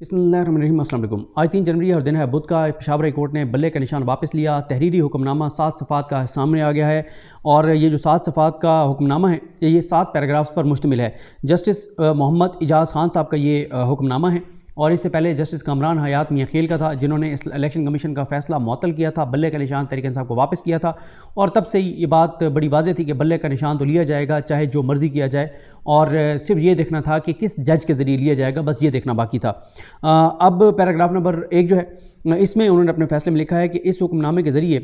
बिस्मिल्लाहिर्रहमानिर्रहीम। अस्सलाम वालेकुम। आज 3 जनवरी और दिन है बुध का। पेशावर हाई कोर्ट ने बल्ले का निशान वापस लिया। तहरीरी हुक्मनामा 7 सफ़ात का सामने आ गया है और ये जो 7 सफ़ात का हुक्मनामा है ये 7 पैराग्राफ्स पर मुश्तमिल है। जस्टिस मोहम्मद इजाज़ खान साहब का ये हुक्मनामा है और इससे पहले जस्टिस कामरान हयात मियां खेल का था, जिन्होंने इस इलेक्शन कमीशन का फ़ैसला मुअत्तल किया था, बल्ले का निशान तहरीक इंसाफ को वापस किया था। और तब से ही ये बात बड़ी वाज़ेह थी कि बल्ले का निशान तो लिया जाएगा चाहे जो मर्ज़ी किया जाए, और सिर्फ ये देखना था कि किस जज के ज़रिए लिया जाएगा, बस ये देखना बाकी था। अब पैराग्राफ नंबर 1 जो है इसमें उन्होंने अपने फैसले में लिखा है कि इस हुक्मनामे के ज़रिए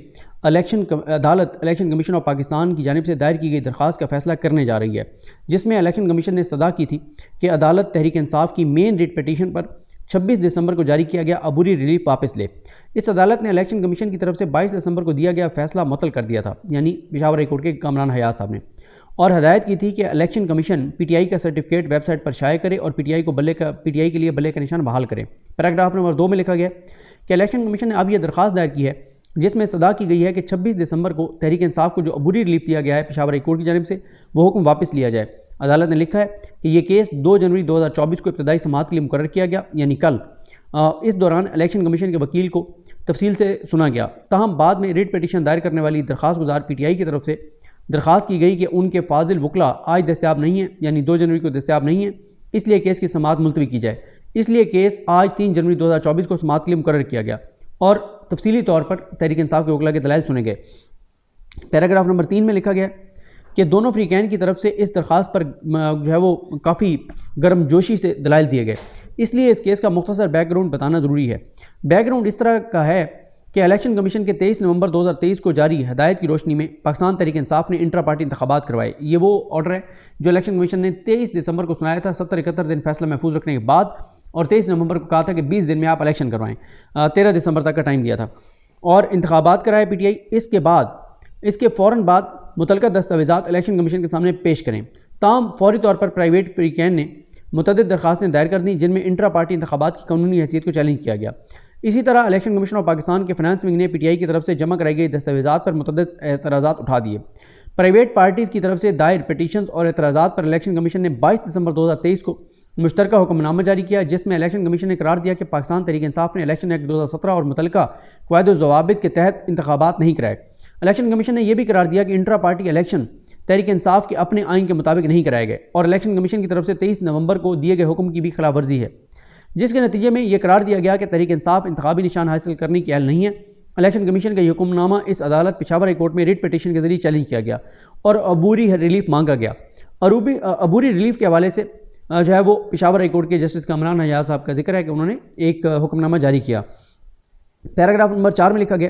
अदालत इलेक्शन कमीशन ऑफ पाकिस्तान की जानिब से दायर की गई दरख्वास्त का फ़ैसला करने जा रही है, जिसमें इलेक्शन कमीशन ने इस्तदा की थी कि अदालत तहरीक इंसाफ की मेन रिट पटिशन पर 26 दिसंबर को जारी किया गया अबूरी रिलीफ वापस ले। इस अदालत ने इलेक्शन कमीशन की तरफ से 22 दिसंबर को दिया गया फैसला मुअत्तल कर दिया था, यानी पेशावर हाई कोर्ट के कामरान हयात साहब ने, और हदायत की थी कि इलेक्शन कमीशन पीटीआई का सर्टिफिकेट वेबसाइट पर शाये करे और पीटीआई के लिए बल्ले का निशान बहाल करे। पैराग्राफ नंबर 2 में लिखा गया कि इलेक्शन कमीशन ने अब यह दरख्वास्त दायर की है जिसमें सदा की गई है कि 26 दिसंबर को तहरीक इंसाफ को जो अबूरी रिलीफ दिया गया है पेशावर हाई कोर्ट की जानिब से, वो हुक्म वापस लिया जाए। अदालत ने लिखा है कि यह केस 2 जनवरी 2024 को इब्तदाई समाअत के लिए मुकर्रर किया गया, यानी कल। इस दौरान इलेक्शन कमीशन के वकील को तफसील से सुना गया। ताहम बाद में रिट पटिशन दायर करने वाली दरख्वास्त गुजार पीटीआई की तरफ से दरख्वास्त की गई कि उनके फाजिल वकला आज दस्तियाब नहीं है, यानी 2 जनवरी को दस्तियाब नहीं है, इसलिए केस की समाअत मुलतवी की जाए। इसलिए केस आज 3 जनवरी 2024 को समाअत के लिए मुकर्रर किया गया और तफसीली तौर पर तहरीक इंसाफ के वकला के दलाइल सुने गए। पैराग्राफ नंबर 3 में लिखा गया कि दोनों फ्रीकैन की तरफ से इस दरख्वास्त पर जो है वो काफ़ी गर्मजोशी से दलाइल दिए गए, इसलिए इस केस का मुख्तसर बैकग्राउंड बताना ज़रूरी है। बैकग्राउंड इस तरह का है कि इलेक्शन कमीशन के 23 नवंबर 2023 को जारी हदायत की रोशनी में पाकिस्तान तहरीक इंसाफ ने इंट्रा पार्टी इंतखाबात करवाए। ये वो ऑर्डर है जो इलेक्शन कमीशन ने 23 दिसंबर को सुनाया था, 70-71 दिन फैसला महफूज रखने के बाद, और 23 नवंबर को कहा था कि 20 दिन में आप इलेक्शन करवाएं। 13 दिसंबर तक का टाइम दिया था और इंतखाबात कराए पीटीआई। इसके फ़ौरन बाद मुतलका दस्तावेज़ात इलेक्शन कमीशन के सामने पेश करें। ताम फौरी तौर पर प्राइवेट फ्रीकैन ने मुतअद्दिद दरख्वास्तें दायर कर दी जिनमें इंट्रा पार्टी इंतखाबात की कानूनी हैसियत को चैलेंज किया गया। इसी तरह इलेक्शन कमीशन ऑफ पाकिस्तान के फाइनेंस विंग ने पीटीआई की तरफ से जमा कराई गई दस्तावेज़ात पर मुतअद्दिद एतराज़ात उठा दिए। प्राइवेट पार्टीज़ की तरफ से दायर पटिशन और एतराज़ात पर इलेक्शन कमीशन ने 22 दिसंबर 2023 को मुश्तरका हुक्मनामा जारी किया, जिसमें इलेक्शन कमीशन ने करार दिया कि पाकिस्तान तहरीक इंसाफ ने इलेक्शन एक्ट 2017 और मुतलका क़वायद व ज़वाबित के तहत इंतखाबात नहीं कराए। इलेक्शन कमीशन ने यह भी करार दिया कि intra party election Tehreek Insaf के अपने आइन के मुताबिक नहीं कराए गए और इलेक्शन कमीशन की तरफ से 23 नवंबर को दिए गए हुक्म की भी खिलाफ वर्जी है, जिसके नतीजे में यह करार दिया गया कि तहरीक इंसाफ इंतखाबी निशान हासिल करने की अहल नहीं है। इलेक्शन कमीशन का हुक्मनामा इस अदालत पेशावर हाई कोर्ट में रिट पटिशन के जरिए चैलेंज किया गया और अबूरी रिलीफ मांगा गया। अबूरी रिलीफ के हवाले से जो है वो पेशावर हाई कोर्ट के जस्टिस कामरान हयात साहब का जिक्र है कि उन्होंने एक हुक्मनामा जारी किया। पैराग्राफ नंबर 4 में लिखा गया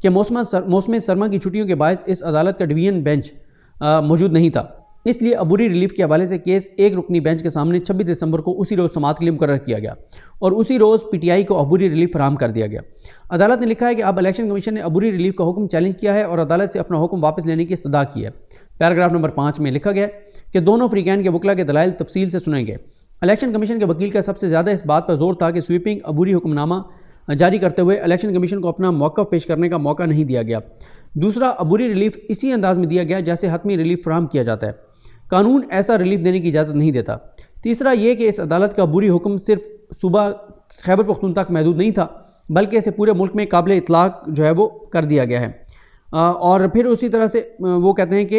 कि मौसम सरमा की छुट्टियों के बायस इस अदालत का डिवीजन बेंच मौजूद नहीं था, इसलिए अबूरी रिलीफ के हवाले से केस एक रुकनी बेंच के सामने 26 दिसंबर को उसी रोज़ समाअत के लिए मुकर्रर किया गया और उसी रोज़ पीटीआई को अबूरी रिलीफ फराहम कर दिया गया। अदालत ने लिखा है कि अब इलेक्शन कमीशन ने अबूरी रिलीफ का हुक्म चैलेंज किया है और अदालत से अपना हुक्म वापस लेने की इस्तदा की है। पैराग्राफ नंबर 5 में लिखा गया कि दोनों फ्रीकैन के वकला के दलाइल तफसील से सुने गए। इलेक्शन कमीशन के वकील का सबसे ज़्यादा इस बात पर जोर था कि स्वीपिंग अबूरी हुक्मनामा जारी करते हुए इलेक्शन कमीशन को अपना मौक़िफ़ पेश करने का मौका नहीं दिया गया। दूसरा, अबूरी रिलीफ इसी अंदाज में दिया गया जैसे हतमी रिलीफ फराहम किया जाता है। कानून ऐसा रिलीफ देने की इजाज़त नहीं देता। तीसरा ये कि इस अदालत का अबूरी हुक्म सिर्फ सूबा खैबर पख्तूनख्वा तक महदूद नहीं था, बल्कि इसे पूरे मुल्क में काबिल इतलाक़ जो है वो कर दिया गया है। और फिर उसी तरह से वो कहते हैं कि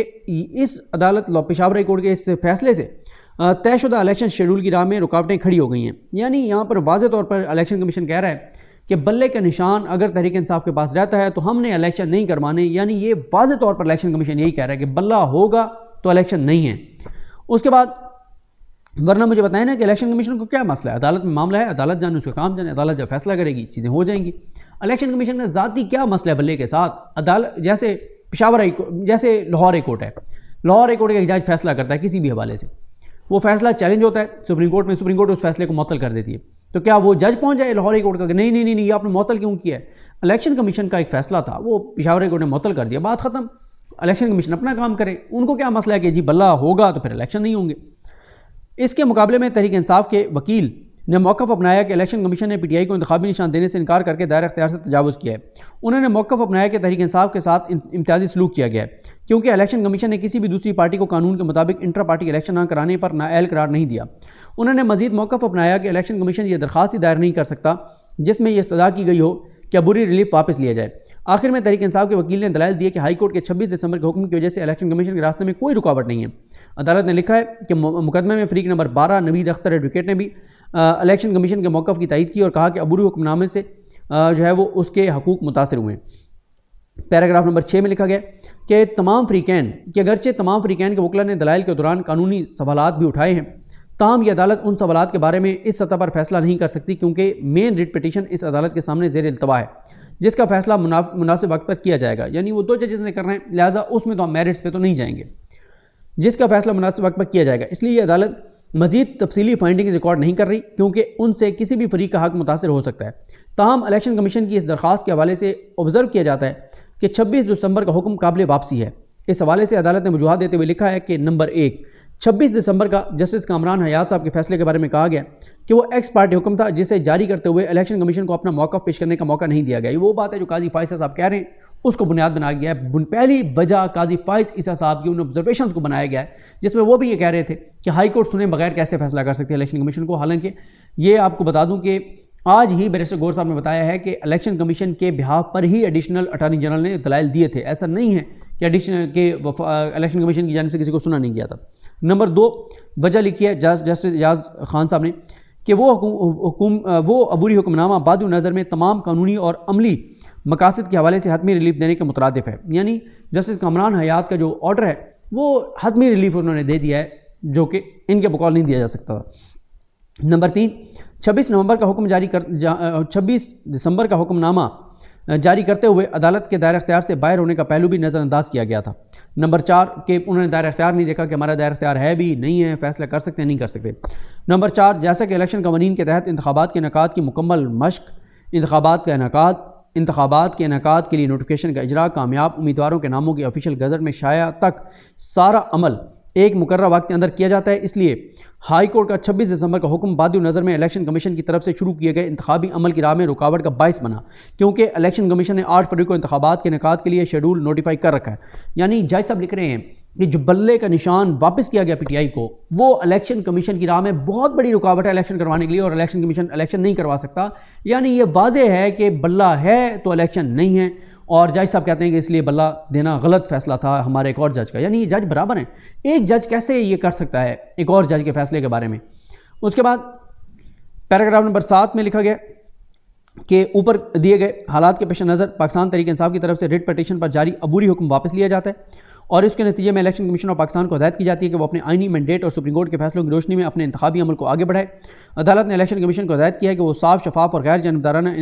इस अदालत पेशावर हाई कोर्ट के इस फैसले से तयशुदा इलेक्शन शेड्यूल की राह में रुकावटें खड़ी हो गई हैं। यानी यहाँ पर वाज़ेह तौर पर इलेक्शन कमीशन कह रहा है कि बल्ले का निशान अगर तहरीक इंसाफ के पास रहता है तो हमने इलेक्शन नहीं करवाने, यानी ये वाज़ेह तौर पर इलेक्शन कमीशन यही कह रहा है कि बल्ला होगा तो इलेक्शन नहीं है। उसके बाद वरना मुझे बताएं ना कि इलेक्शन कमीशन को क्या मसला है, अदालत में मामला है, अदालत जाने, उसका काम जाने, अदालत जब फैसला करेगी चीज़ें हो जाएंगी। इलेक्शन कमीशन का ज़ाती क्या मसला है बल्ले के साथ? अदालत जैसे पेशावर हाई कोर्ट, जैसे लाहौर हाई कोर्ट है, लाहौर हाई कोर्ट का एक जज फैसला करता है किसी भी हवाले से, वो फैसला चैलेंज होता है सुप्रीम कोर्ट में, सुप्रीम कोर्ट उस फैसले को मुअत्तल कर देती है, तो क्या वो जज पहुंच जाए लाहौर हाई कोर्ट का कि नहीं नहीं नहीं ये आपने मुअत्तल क्यों किया है? इलेक्शन कमीशन का एक फैसला था, वो पेशावर हाई कोर्ट ने मुअत्तल कर दिया, बात खत्म। इलेक्शन कमीशन अपना काम करे, उनको क्या मसला है कि जी बल्ला होगा तो फिर इलेक्शन नहीं होंगे। इसके मुकाबले में तहरीक इंसाफ के वकील ने मौक़िफ़ अपनाया कि इलेक्शन कमीशन ने पीटीआई को इंतखाबी निशान देने से इनकार करके दायरा इख्तियार से तजावुज़ किया है। उन्होंने मौक़िफ़ अपनाया कि तहरीक इंसाफ के साथ इम्तियाजी सलूक किया गया है, क्योंकि इलेक्शन कमीशन ने किसी भी दूसरी पार्टी को कानून के मुताबिक इंटर पार्टी इलेक्शन न कराने पर नाअहल करार नहीं दिया। उन्होंने मजीद मौक़िफ़ अपनाया कि इलेक्शन कमीशन ये दरख्वास्त ही दायर नहीं कर सकता जिसमें यह इस्तदा की गई हो कि अबूरी रिलीफ वापस लिया जाए। आखिर में तहरीक इंसाफ के वकील ने दलाइल दिए कि हाई कोर्ट के 26 दिसंबर के हुक्म की वजह से इलेक्शन कमीशन के रास्ते में कोई रुकावट नहीं है। अदालत ने लिखा है कि मुकदमे में फरीक नंबर 12 नवीद अख्तर एडवोकेट ने भी इलेक्शन कमीशन के मौक़िफ़ की तायीद की और कहा कि अबूरी हुक्मनामे से जो है वो उसके हकूक़ मुतासर हुए हैं। पैराग्राफ नंबर 6 में लिखा गया कि तमाम फ़रीक़ैन कि अगरचे तमाम फ़रीक़ैन के वकील ने दलाइल के दौरान कानूनी सवालात भी उठाए हैं, ताहम ये अदालत उन सवालात के बारे में इस सतह पर फैसला नहीं कर सकती क्योंकि मेन रिट पिटीशन इस अदालत के सामने ज़ेर इल्तवा है जिसका फैसला मुनासिब वक्त पर किया जाएगा। यानी वो 2 जजेस ने करना है, लिहाजा उसमें तो हम मेरिट्स पे तो नहीं जाएंगे, जिसका फैसला मुनासिब वक्त पर किया जाएगा। इसलिए ये अदालत मजीद तफसीली फाइंडिंग रिकॉर्ड नहीं कर रही क्योंकि उनसे किसी भी फरीक का हक मुतासर हो सकता है। ताहम इलेक्शन कमीशन की इस दरख्वास्त के हवाले से ऑब्जर्व किया जाता है कि 26 दिसंबर का हुक्म काबिल वापसी है। इस हवाले से अदालत ने वजूहत देते हुए लिखा है कि नंबर 1, 26 दिसंबर का जस्टिस कामरान हयात साहब के फैसले के बारे में कहा गया कि वो एक्स पार्टी हुक्म था जिसे जारी करते हुए इलेक्शन कमीशन को अपना मौक़िफ़ पेश करने का मौका नहीं दिया गया। ये वो बात है जो काजी फाइज़ साहब कह रहे हैं, उसको बुनियाद बनाया गया है। पहली वजह काजी फाइज़ ईसा साहब की उन ऑब्जर्वेशन को बनाया गया है जिसमें वो भी ये कह रहे थे कि हाई कोर्ट सुने बगैर कैसे फैसला कर सकती है इलेक्शन कमीशन को। हालांकि ये आपको बता दूं कि आज ही बैरिस्टर गौर साहब ने बताया है कि इलेक्शन कमीशन के बिहाफ पर ही एडिशनल अटॉर्नी जनरल ने दलाइल दिए थे। ऐसा नहीं है कि इलेक्शन कमीशन की जानिब से किसी को सुना नहीं गया था। नंबर 2 वजह लिखी है जस्टिस एजाज खान साहब ने कि वो अबूरी हुक्मनामा बाद नज़र में तमाम कानूनी और अमली मकासद के हवाले से हतमी रिलीफ देने के मुतरादिफ है। यानी जस्टिस कामरान हयात का जो ऑर्डर है वो हतमी रिलीफ उन्होंने दे दिया है जो कि इनके बकौल नहीं दिया जा सकता। नंबर 3, 26 दिसंबर का हुक्मनामा जारी करते हुए अदालत के दायर अख्तियार से बाहर होने का पहलू भी नज़रअंदाज किया गया था। नंबर 4 कि उन्होंने दायर अख्तियार नहीं देखा कि हमारा दायर अख्तियार है भी नहीं है, फैसला कर सकते हैं नहीं कर सकते। नंबर 4, जैसा कि इलेक्शन कवानीन के तहत इंतखाबात के इनेकाद की मुकम्मल मश्क, इंतखाबात के इनेकाद के लिए नोटिफिकेशन का इजरा, कामयाब उम्मीदवारों के नामों की ऑफिशियल गज़ट में शाया तक सारा अमल एक मुकर्रर वक्त के अंदर किया जाता है। इसलिए हाई कोर्ट का 26 दिसंबर का हुक्म बाद नज़र में इलेक्शन कमीशन की तरफ से शुरू किए गए इंतखाबी अमल की राह में रुकावट का बाइस बना क्योंकि इलेक्शन कमीशन ने 8 फरवरी को इंतखाबात के इनेकाद के लिए शेड्यूल नोटिफाई कर रखा है। यानी जज साहब लिख रहे हैं कि जो बल्ले का निशान वापस किया गया पीटीआई को, वो इलेक्शन कमीशन की राह में बहुत बड़ी रुकावट है इलेक्शन करवाने के लिए और इलेक्शन कमीशन इलेक्शन नहीं करवा सकता। यानी ये वाज़ेह है कि बल्ला है तो इलेक्शन नहीं है और जज साहब कहते हैं कि इसलिए बल्ला देना गलत फैसला था हमारे एक और जज का। यानी ये जज बराबर हैं, एक जज कैसे ये कर सकता है एक और जज के फैसले के बारे में। उसके बाद पैराग्राफ नंबर 7 में लिखा गया कि ऊपर दिए गए हालात के पेश नज़र पाकिस्तान तहरीक इंसाफ की तरफ से रिट पटिशन पर जारी अबूरी हुक्म वापस लिया जाता है और इसके नतीजे में इलेक्शन कमीशन ऑफ पाकिस्तान को हदायत की जाती है कि वो अपने आईनी मैंडेट और सुप्रीम कोर्ट के फैसलों की रोशनी में अपने इंतखाबी अमल को आगे बढ़ाए। अदालत ने इलेक्शन कमीशन को हदायत किया है कि वो साफ, शफाफ और गैर जानबदाराना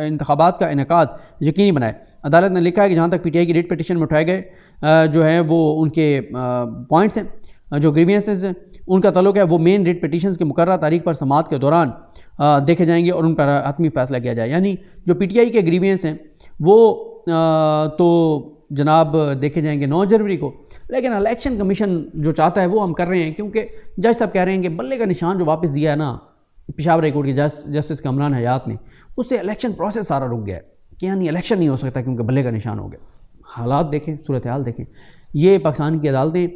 इंतखाबात का इनेकाद यकीनी बनाए। अदालत ने लिखा है कि जहाँ तक पीटीआई की रिट पटिशन में उठाए गए जो हैं वो उनके पॉइंट्स हैं, जो ग्रीवियंसेस हैं, उनका ताल्लुक है वो मेन रिट पटिशन के मुकर्रर तारीख पर समाअत के दौरान देखे जाएंगे और उन पर हतमी फैसला किया जाए। यानी जो पीटीआई के ग्रीवियंस हैं वो तो जनाब देखे जाएंगे 9 जनवरी को, लेकिन इलेक्शन कमीशन जो चाहता है वो हम कर रहे हैं क्योंकि जज साहब कह रहे हैं कि बल्ले का निशान जो वापस दिया है ना पेशावर हाई कोर्ट के जस्टिस कामरान हयात ने, उससे इलेक्शन प्रोसेस सारा रुक गया है कि यानी इलेक्शन नहीं हो सकता क्योंकि बल्ले का निशान हो गया। हालात देखें, सूरत हाल देखें। ये पाकिस्तान की अदालतें,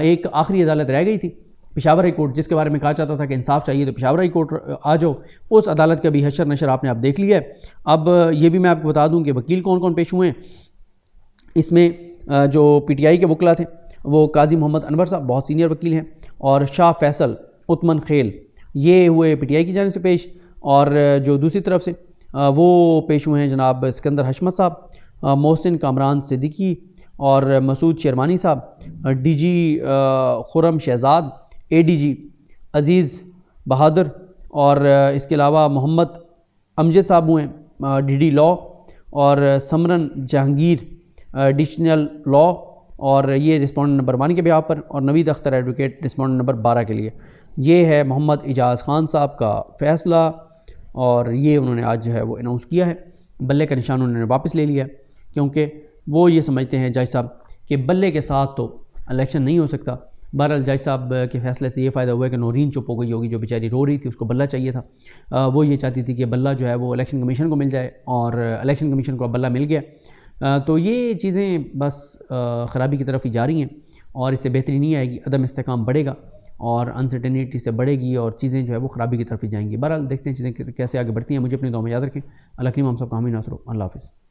एक आखिरी अदालत रह गई थी पेशावर हाई कोर्ट जिसके बारे में कहा जाता था कि इंसाफ चाहिए तो पेशावर हाई कोर्ट आ जाओ, उस अदालत का भी हशर नशर आपने आप देख लिया है। अब ये भी मैं आपको बता दूं कि वकील कौन कौन पेश हुए हैं। इसमें जो पीटीआई के वकला थे वो काजी मोहम्मद अनवर साहब बहुत सीनियर वकील हैं और शाह फैसल उत्मन खेल ये हुए पीटीआई की जानिब से पेश, और जो दूसरी तरफ से वो पेश हुए हैं जनाब सिकंदर हशमत साहब, मोहसिन कामरान सिद्दीकी और मसूद शेरवानी साहब, डीजी खुरम शहजाद, एडीजी अज़ीज़ बहादुर और इसके अलावा मोहम्मद अमजद साहब हुए हैं डीडी लॉ, और समरन जहांगीर एडिशनल लॉ, और ये रिस्पॉन्डेंट नंबर 1 के बिहाफ पर, और Naveed Akhtar advocate respondent number 12 के लिए। ये है मोहम्मद इजाज़ खान साहब का फ़ैसला और ये उन्होंने आज जो है वो अनाउंस किया है। बल्ले का निशान उन्होंने वापस ले लिया क्योंकि वो ये समझते हैं जज साहब कि बल्ले के साथ तो इलेक्शन नहीं हो सकता। बहरहाल जज साहब के फ़ैसले से ये फ़ायदा हुआ कि नौरीन चुप हो गई होगी, जो बेचारी रो रही थी उसको बल्ला चाहिए था। वो ये चाहती थी कि बल्ला जो है वो इलेक्शन कमीशन को मिल जाए और इलेक्शन कमीशन को बल्ला मिल गया। तो ये चीज़ें बस ख़राबी की तरफ ही जा रही हैं और इससे बेहतरी नहीं आएगी, अदम इस्तेकाम बढ़ेगा और अनसर्टेनिटी से बढ़ेगी और चीज़ें जो है वो ख़राबी की तरफ ही जाएंगी। बहरहाल देखते हैं चीज़ें कैसे आगे बढ़ती हैं। मुझे अपनी दुआ में याद रखें। अल्लाह करीम हम सब का हामी नासर हो। अल्लाह हाफ़िज़।